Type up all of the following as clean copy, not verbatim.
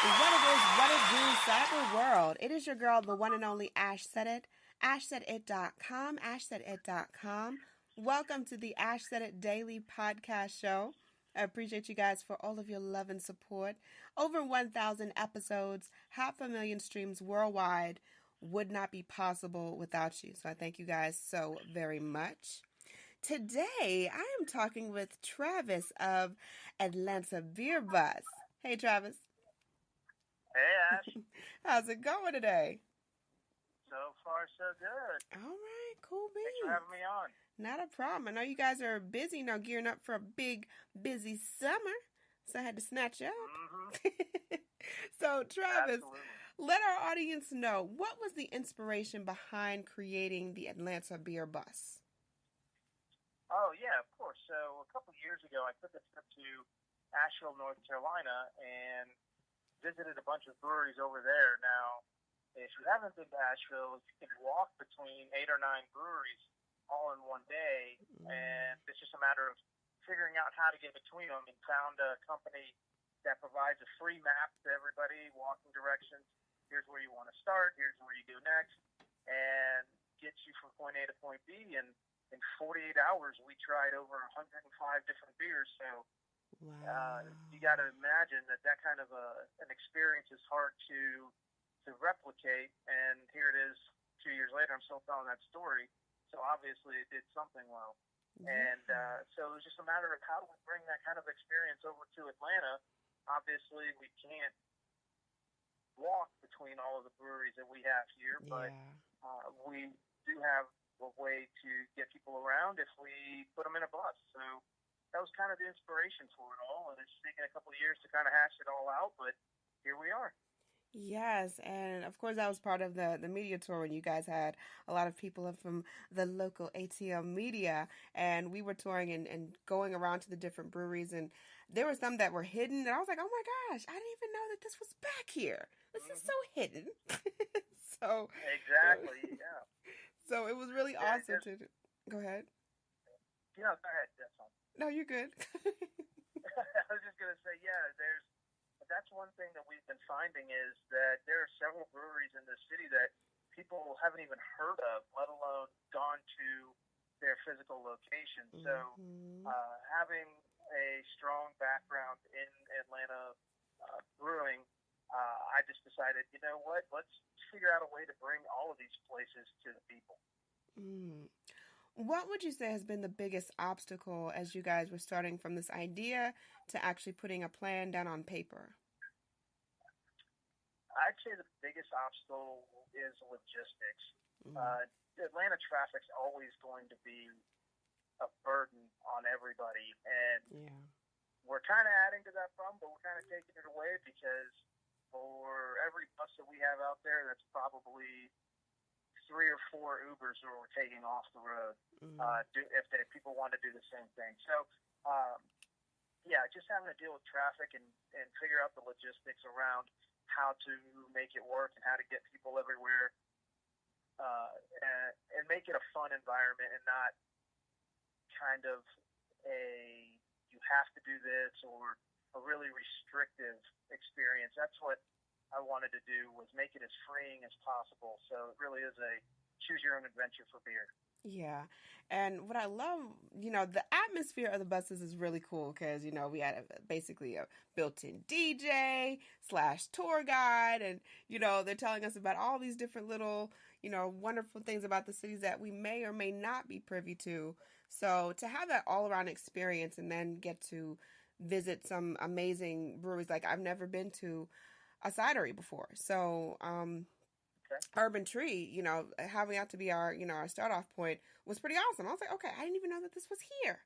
What it do, cyber world. It is your girl, the one and only Ash Said It. AshSaidIt.com, AshSaidIt.com. Welcome to the Ash Said It Daily Podcast Show. I appreciate you guys for all of your love and support. Over 1,000 episodes, 500,000 streams worldwide would not be possible without you. So I thank you guys so very much. Today, I am talking with Travis of Atlanta Beer Bus. Hey, Travis. Hey, Ash. How's it going today? So far, so good. All right, cool beans. Thanks for having me on. Not a problem. I know you guys are busy now, gearing up for a big, busy summer, so I had to snatch you up. Mm-hmm. So, Travis, Absolutely. let our audience know, what was the inspiration behind creating the Atlanta Beer Bus? Oh, yeah, of course. So a couple years ago, I took a trip to Asheville, North Carolina, and visited a bunch of breweries over there. Now, if you haven't been to Asheville, you can walk between 8 or 9 breweries all in one day, and it's just a matter of figuring out how to get between them, and found a company that provides a free map to everybody, walking directions. Here's where you want to start, here's where you go next, and gets you from point A to point B. And in 48 hours, we tried over 105 different beers. So Wow. you got to imagine that kind of an experience is hard to replicate. And here it is, 2 years later, I'm still telling that story. So obviously, it did something well. Yeah. And so it was just a matter of how do we bring that kind of experience over to Atlanta. Obviously, we can't walk between all of the breweries that we have here, but we do have a way to get people around if we put them in a bus. So that was kind of the inspiration for it all, and it's taken a couple of years to kind of hash it all out, but here we are. Yes, and of course that was part of the media tour when you guys had a lot of people from the local ATM media, and we were touring and going around to the different breweries, and there were some that were hidden, and I was like, oh my gosh, I didn't even know that this was back here. This is so hidden. So Exactly, yeah. So it was really awesome to go ahead. Yeah, go ahead. That's all. No, you're good. I was just gonna say, yeah, that's one thing that we've been finding is that there are several breweries in the city that people haven't even heard of, let alone gone to their physical location. So having a strong background in Atlanta brewing, I just decided, you know what, let's figure out a way to bring all of these places to the people. What would you say has been the biggest obstacle as you guys were starting from this idea to actually putting a plan down on paper? I'd say the biggest obstacle is logistics. Atlanta traffic's always going to be a burden on everybody, and we're kind of adding to that problem, but we're kind of taking it away, because for every bus that we have out there, that's probably 3 or 4 Ubers who we're taking off the road if people want to do the same thing. So, just having to deal with traffic and figure out the logistics around how to make it work and how to get people everywhere, and make it a fun environment and not kind of you have to do this or a really restrictive experience. That's what I wanted to do, was make it as freeing as possible. So it really is a choose your own adventure for beer. Yeah. And what I love, the atmosphere of the buses is really cool because, we had basically a built-in DJ / tour guide. And, they're telling us about all these different little, wonderful things about the cities that we may or may not be privy to. So to have that all-around experience and then get to visit some amazing breweries. Like, I've never been to a cidery before. So, Urban Tree, having that to be our, our start off point was pretty awesome. I was like, okay, I didn't even know that this was here.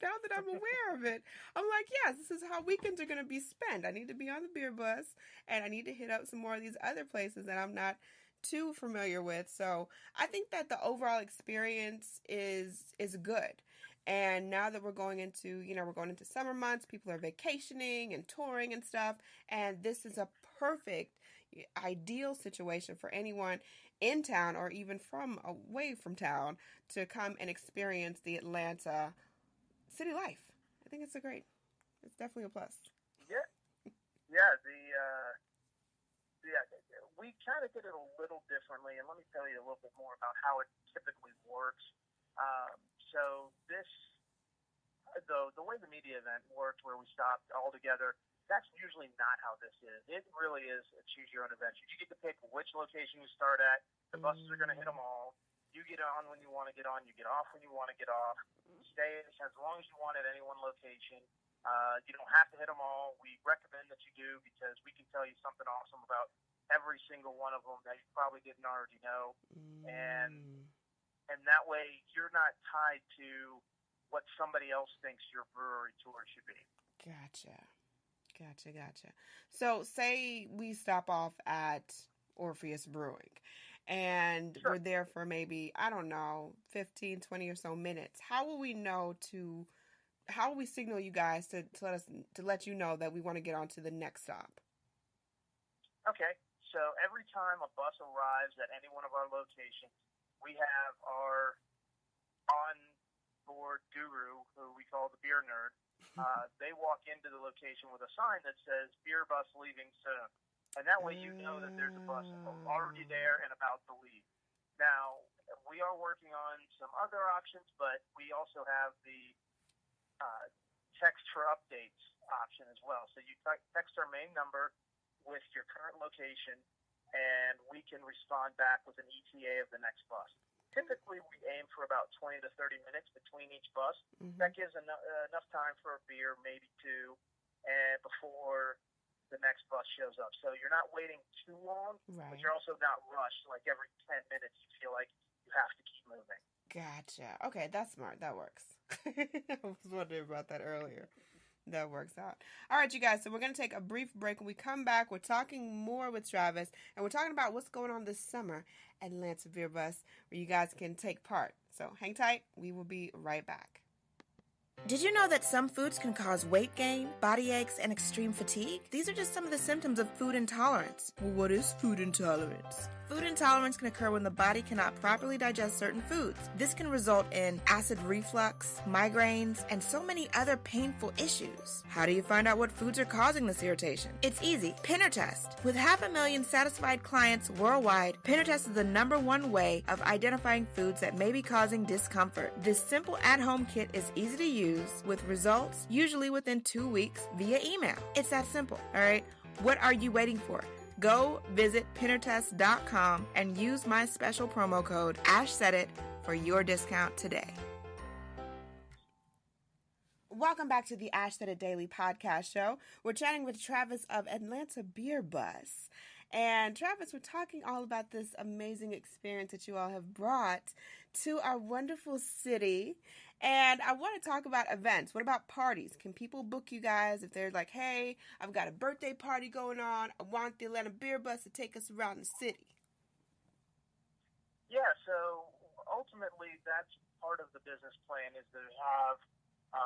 Now that I'm aware of it, I'm like, yes, this is how weekends are going to be spent. I need to be on the beer bus, and I need to hit up some more of these other places that I'm not too familiar with. So I think that the overall experience is good. And now that we're going into, summer months, people are vacationing and touring and stuff. And this is a perfect, ideal situation for anyone in town or even from away from town to come and experience the Atlanta city life. I think it's definitely a plus. Yeah. Yeah, yeah, we kind of did it a little differently, and let me tell you a little bit more about how it typically works. So this, the way the media event worked, where we stopped all together, that's usually not how this is. It really is a choose your own adventure. You get to pick which location you start at. The buses are going to hit them all. You get on when you want to get on. You get off when you want to get off. Stay as long as you want at any one location. You don't have to hit them all. We recommend that you do because we can tell you something awesome about every single one of them that you probably didn't already know, and that way you're not tied to what somebody else thinks your brewery tour should be. Gotcha. So say we stop off at Orpheus Brewing and Sure. we're there for maybe, I don't know, 15, 20 or so minutes. How will we signal you guys to let you know that we want to get on to the next stop? Okay. So every time a bus arrives at any one of our locations, we have our on-board guru, who we call the beer nerd. They walk into the location with a sign that says "Beer bus leaving soon," and that way you know that there's a bus already there and about to leave. Now we are working on some other options, but we also have the text for updates option as well. So you text our main number with your current location, and we can respond back with an ETA of the next bus. Typically, we aim for about 20 to 30 minutes between each bus. Mm-hmm. That gives enough time for a beer, maybe two, and before the next bus shows up. So you're not waiting too long, right, but you're also not rushed. Like every 10 minutes, you feel like you have to keep moving. Gotcha. Okay, that's smart. That works. I was wondering about that earlier. That works out. All right, you guys. So we're going to take a brief break. When we come back, we're talking more with Travis, and we're talking about what's going on this summer at Atlanta Beer Bus, where you guys can take part. So hang tight. We will be right back. Did you know that some foods can cause weight gain, body aches, and extreme fatigue? These are just some of the symptoms of food intolerance. Well, what is food intolerance? Food intolerance can occur when the body cannot properly digest certain foods. This can result in acid reflux, migraines, and so many other painful issues. How do you find out what foods are causing this irritation? It's easy. Pinner Test. With 500,000 satisfied clients worldwide, Pinner Test is the #1 way of identifying foods that may be causing discomfort. This simple at-home kit is easy to use with results usually within 2 weeks via email. It's that simple, all right? What are you waiting for? Go visit pinnertest.com and use my special promo code AshSaidIt for your discount today. Welcome back to the Ash Said It Daily podcast show. We're chatting with Travis of Atlanta Beer Bus. And Travis, we're talking all about this amazing experience that you all have brought to our wonderful city. And I want to talk about events. What about parties? Can people book you guys if they're like, hey, I've got a birthday party going on. I want the Atlanta Beer Bus to take us around the city. Yeah, so ultimately that's part of the business plan, is to have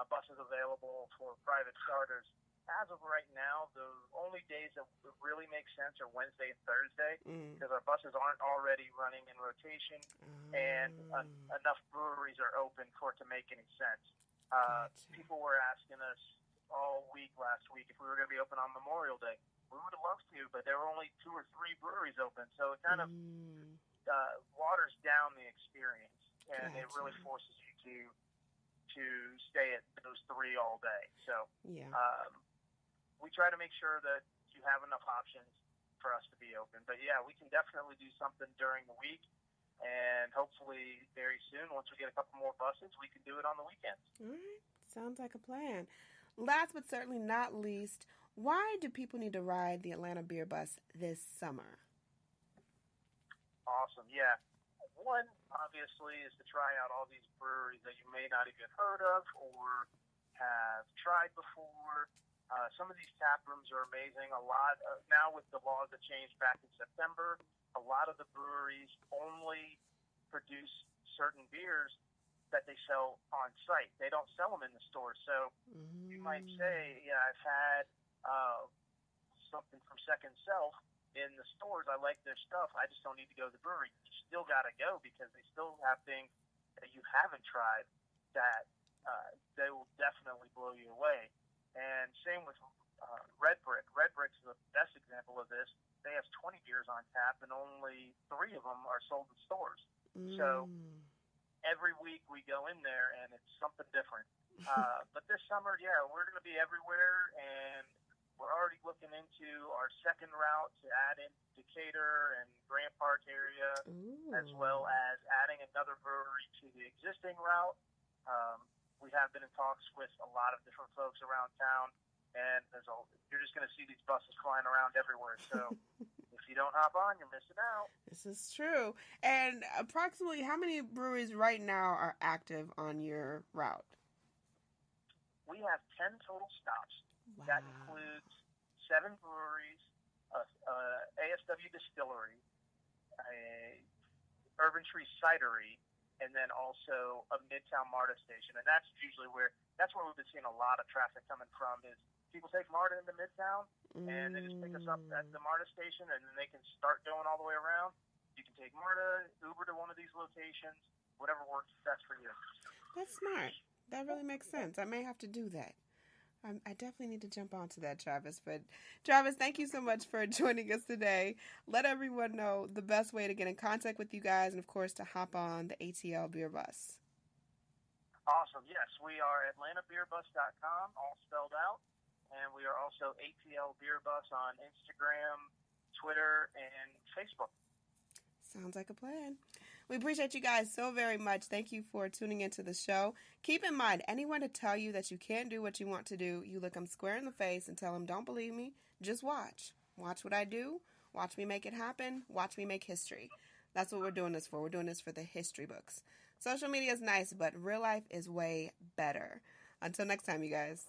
buses available for private charters. As of right now, the only days that really make sense are Wednesday and Thursday, because our buses aren't already running in rotation, and enough breweries are open for it to make any sense. People were asking us all week last week if we were going to be open on Memorial Day. We would have loved to, but there were only 2 or 3 breweries open, so it kind of waters down the experience, and it really forces you to stay at those 3 all day. So we try to make sure that you have enough options for us to be open. But yeah, we can definitely do something during the week, and hopefully very soon, once we get a couple more buses, we can do it on the weekends. All right. Sounds like a plan. Last but certainly not least, why do people need to ride the Atlanta Beer Bus this summer? Awesome. Yeah. One, obviously, is to try out all these breweries that you may not even heard of or have tried before. Some of these tap rooms are amazing. A lot now with the laws that changed back in September, a lot of the breweries only produce certain beers that they sell on site. They don't sell them in the store. So you might say, yeah, I've had something from Second Self in the stores. I like their stuff. I just don't need to go to the brewery. You still got to go, because they still have things that you haven't tried that they will definitely blow you away. And same with Red Brick. Red Brick's the best example of this. They have 20 beers on tap, and only 3 of them are sold in stores. So every week we go in there, and it's something different. But this summer, yeah, we're going to be everywhere, and we're already looking into our second route to add in Decatur and Grant Park area, as well as adding another brewery to the existing route. We have been in talks with a lot of different folks around town, and you're just going to see these buses flying around everywhere. So if you don't hop on, you're missing out. This is true. And approximately how many breweries right now are active on your route? We have 10 total stops. Wow. That includes 7 breweries, ASW distillery, a Urban Tree cidery, and then also a Midtown MARTA station. And that's usually where we've been seeing a lot of traffic coming from is people take MARTA into Midtown, and they just pick us up at the MARTA station, and then they can start going all the way around. You can take MARTA, Uber to one of these locations, whatever works best for you. That's smart. That really makes sense. I may have to do that. I definitely need to jump onto that, Travis. But Travis, thank you so much for joining us today. Let everyone know the best way to get in contact with you guys and, of course, to hop on the ATL Beer Bus. Awesome. Yes, we are AtlantaBeerBus.com, all spelled out. And we are also ATL Beer Bus on Instagram, Twitter, and Facebook. Sounds like a plan. We appreciate you guys so very much. Thank you for tuning into the show. Keep in mind, anyone to tell you that you can't do what you want to do, you look them square in the face and tell them, don't believe me, just watch. Watch what I do. Watch me make it happen. Watch me make history. That's what we're doing this for. We're doing this for the history books. Social media is nice, but real life is way better. Until next time, you guys.